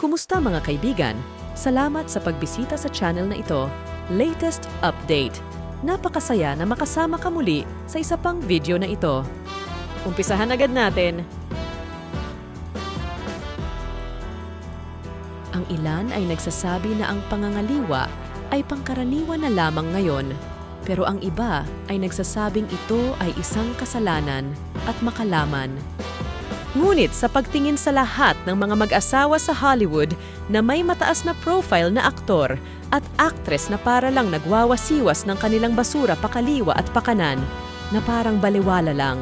Kumusta mga kaibigan? Salamat sa pagbisita sa channel na ito. Latest update. Napakasaya na makasama ka muli sa isa pang video na ito. Umpisahan agad natin. Ang ilan ay nagsasabi na ang pangangaliwa ay pangkaraniwan na lamang ngayon. Pero ang iba ay nagsasabing ito ay isang kasalanan at makalaman. Ngunit sa pagtingin sa lahat ng mga mag-asawa sa Hollywood na may mataas na profile na aktor at aktres na para lang nagwawasiwas ng kanilang basura pakaliwa at pakanan, na parang baliwala lang.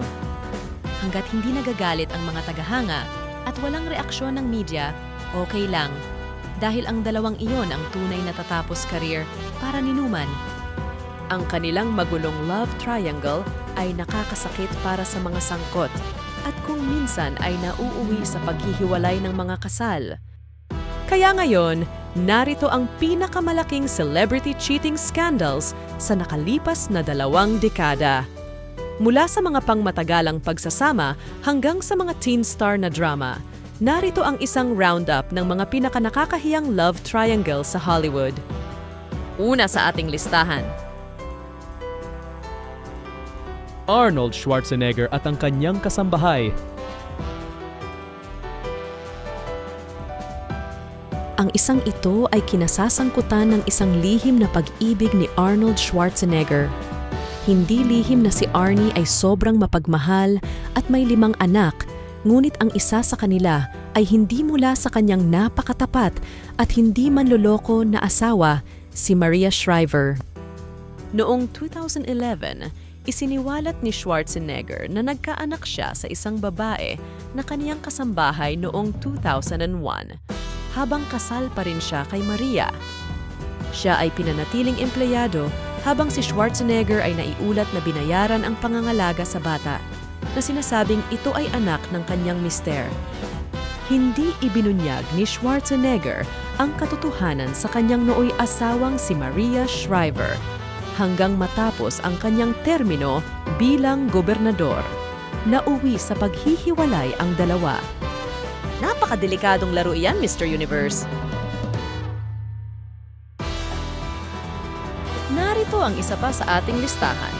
Hanggat hindi nagagalit ang mga tagahanga at walang reaksyon ng media, okay lang. Dahil ang dalawang iyon ang tunay na tatapos career para ni Numan. Ang kanilang magulong love triangle ay nakakasakit para sa mga sangkot at kung minsan ay nauuwi sa paghihiwalay ng mga kasal. Kaya ngayon, narito ang pinakamalaking celebrity cheating scandals sa nakalipas na 2 dekada. Mula sa mga pangmatagalang pagsasama hanggang sa mga teen star na drama, narito ang isang roundup ng mga pinakanakakahiyang love triangle sa Hollywood. Una sa ating listahan, Arnold Schwarzenegger at ang kanyang kasambahay. ang isang ito ay kinasasangkutan ng isang lihim na pag-ibig ni Arnold Schwarzenegger. Hindi lihim na si Arnie ay sobrang mapagmahal at may 5 anak, ngunit ang isa sa kanila ay hindi mula sa kanyang napakatapat at hindi manloloko na asawa, si Maria Shriver. Noong 2011, isiniwalat ni Schwarzenegger na nagkaanak siya sa isang babae na kaniyang kasambahay noong 2001, habang kasal pa rin siya kay Maria. Siya ay pinanatiling empleyado habang si Schwarzenegger ay naiulat na binayaran ang pangangalaga sa bata, na sinasabing ito ay anak ng kanyang mister. Hindi ibinunyag ni Schwarzenegger ang katotohanan sa kanyang nooy asawang si Maria Shriver, hanggang matapos ang kanyang termino bilang gobernador. Nauwi sa paghihiwalay ang dalawa. Napakadelikadong laro iyan, Mr. Universe. Narito ang isa pa sa ating listahan.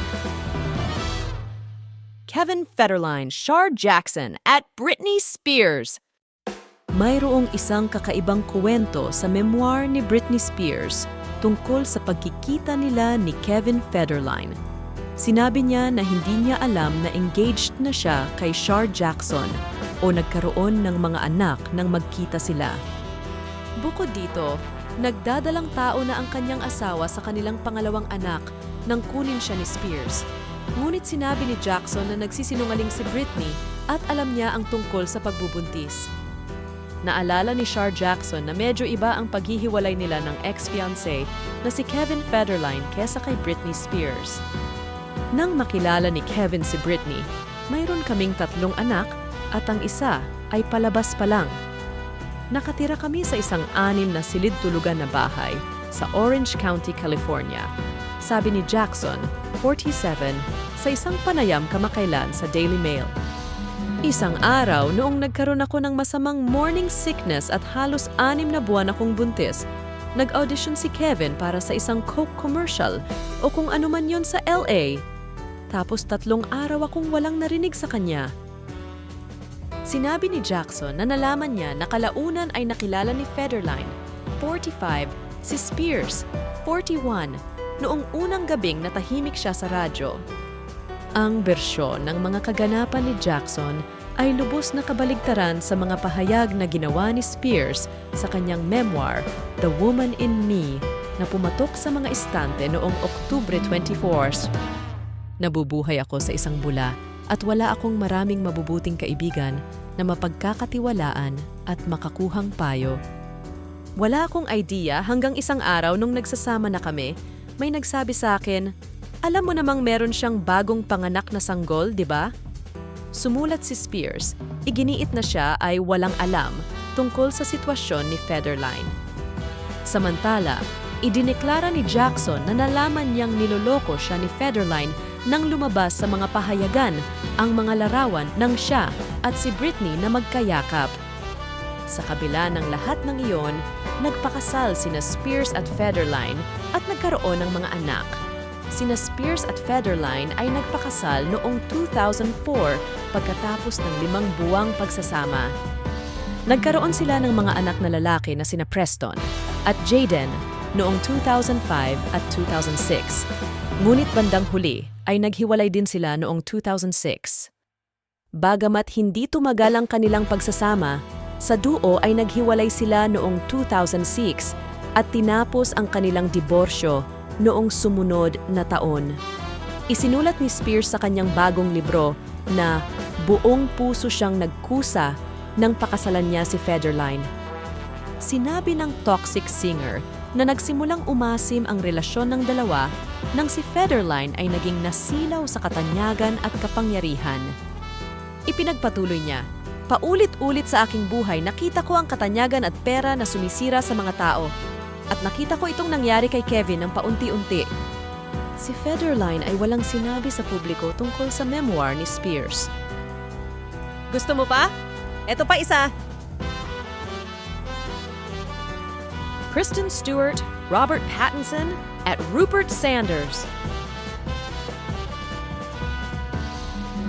Kevin Federline, Shar Jackson at Britney Spears. Mayroong isang kakaibang kwento sa memoir ni Britney Spears tungkol sa pagkikita nila ni Kevin Federline. Sinabi niya na hindi niya alam na engaged na siya kay Shar Jackson o nagkaroon ng mga anak nang magkita sila. Bukod dito, nagdadalang tao na ang kanyang asawa sa kanilang pangalawang anak nang kunin siya ni Spears. Ngunit sinabi ni Jackson na nagsisinungaling si Britney at alam niya ang tungkol sa pagbubuntis. Naalala ni Shar Jackson na medyo iba ang paghihiwalay nila ng ex-fiancé na si Kevin Federline kesa kay Britney Spears. Nang makilala ni Kevin si Britney, mayroon kaming 3 anak at ang isa ay palabas pa lang. Nakatira kami sa isang 6 na silid-tulugan na bahay sa Orange County, California, sabi ni Jackson, 47, sa isang panayam kamakailan sa Daily Mail. Isang araw noong nagkaroon ako ng masamang morning sickness at halos 6 na buwan akong buntis, nag-audition si Kevin para sa isang Coke commercial o kung ano man yon sa LA. Tapos 3 araw akong walang narinig sa kanya. Sinabi ni Jackson na nalaman niya na kalaunan ay nakilala ni Federline, 45, si Spears, 41, noong unang gabing natahimik siya sa radyo. Ang bersyon ng mga kaganapan ni Jackson ay lubos na kabaligtaran sa mga pahayag na ginawa ni Spears sa kanyang memoir, The Woman in Me, na pumatok sa mga estante noong Oktubre 24. Nabubuhay ako sa isang bula at wala akong maraming mabubuting kaibigan na mapagkakatiwalaan at makakuhang payo. Wala akong idea hanggang isang araw nung nagsasama na kami, may nagsabi sa akin, "Alam mo namang meron siyang bagong panganak na sanggol, di ba?" Sumulat si Spears, iginiit na siya ay walang alam tungkol sa sitwasyon ni Federline. Samantala, idineklara ni Jackson na nalaman niyang niloloko siya ni Federline nang lumabas sa mga pahayagan ang mga larawan ng siya at si Britney na magkayakap. Sa kabila ng lahat ng iyon, nagpakasal sina Spears at Federline at nagkaroon ng mga anak. Sina Spears at Federline ay nagpakasal noong 2004 pagkatapos ng 5 buwang pagsasama. Nagkaroon sila ng mga anak na lalaki na sina Preston at Jaden noong 2005 at 2006. Ngunit bandang huli ay naghiwalay din sila noong 2006. Bagamat hindi tumagal ang kanilang pagsasama, sa duo ay naghiwalay sila noong 2006 at tinapos ang kanilang diborsyo noong sumunod na taon. Isinulat ni Spears sa kanyang bagong libro na buong puso siyang nagkusa nang pakasalan niya si Federline. Sinabi ng toxic singer na nagsimulang umasim ang relasyon ng dalawa nang si Federline ay naging nasilaw sa katanyagan at kapangyarihan. Ipinagpatuloy niya, "Paulit-ulit sa aking buhay nakita ko ang katanyagan at pera na sumisira sa mga tao. At nakita ko itong nangyari kay Kevin ng paunti-unti." Si Federline ay walang sinabi sa publiko tungkol sa memoir ni Spears. Gusto mo pa? Eto pa isa! Kristen Stewart, Robert Pattinson, at Rupert Sanders.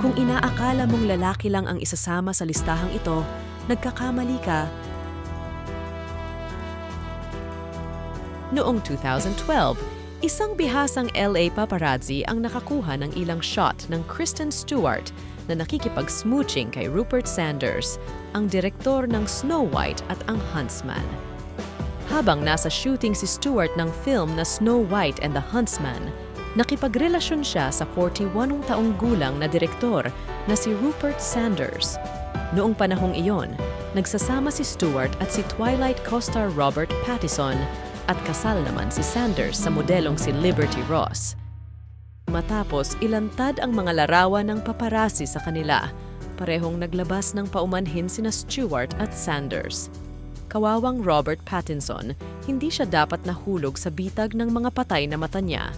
Kung inaakala mong lalaki lang ang isasama sa listahang ito, nagkakamali ka. Noong 2012, isang bihasang LA paparazzi ang nakakuha ng ilang shot ng Kristen Stewart na nakikipag-smooching kay Rupert Sanders, ang direktor ng Snow White at ang Huntsman. Habang nasa shooting si Stewart ng film na Snow White and the Huntsman, nakipagrelasyon siya sa 41 taong gulang na direktor na si Rupert Sanders. Noong panahong iyon, nagsasama si Stewart at si Twilight co-star Robert Pattinson at kasal naman si Sanders sa modelong si Liberty Ross. Matapos ilantad ang mga larawan ng paparazzi sa kanila, parehong naglabas ng paumanhin sina Stewart at Sanders. Kawawang Robert Pattinson, hindi siya dapat nahulog sa bitag ng mga patay na mata niya.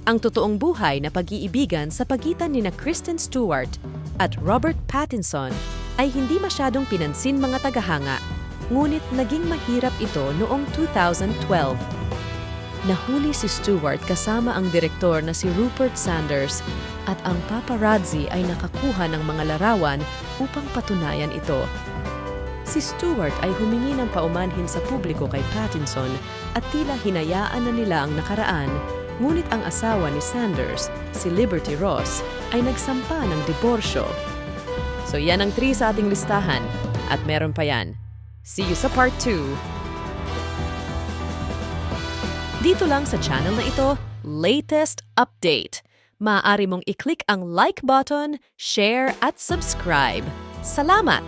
Ang totoong buhay na pag-iibigan sa pagitan ni Kristen Stewart at Robert Pattinson ay hindi masyadong pinansin mga tagahanga, ngunit naging mahirap ito noong 2012. Nahuli si Stewart kasama ang direktor na si Rupert Sanders at ang paparazzi ay nakakuha ng mga larawan upang patunayan ito. Si Stewart ay humingi ng paumanhin sa publiko kay Pattinson at tila hinayaan na nila ang nakaraan, ngunit ang asawa ni Sanders, si Liberty Ross, ay nagsampa ng diborsyo. So yan ang 3 sa ating listahan at meron pa yan. See you sa part 2! Dito lang sa channel na ito, latest update. Maaari mong i-click ang like button, share at subscribe. Salamat!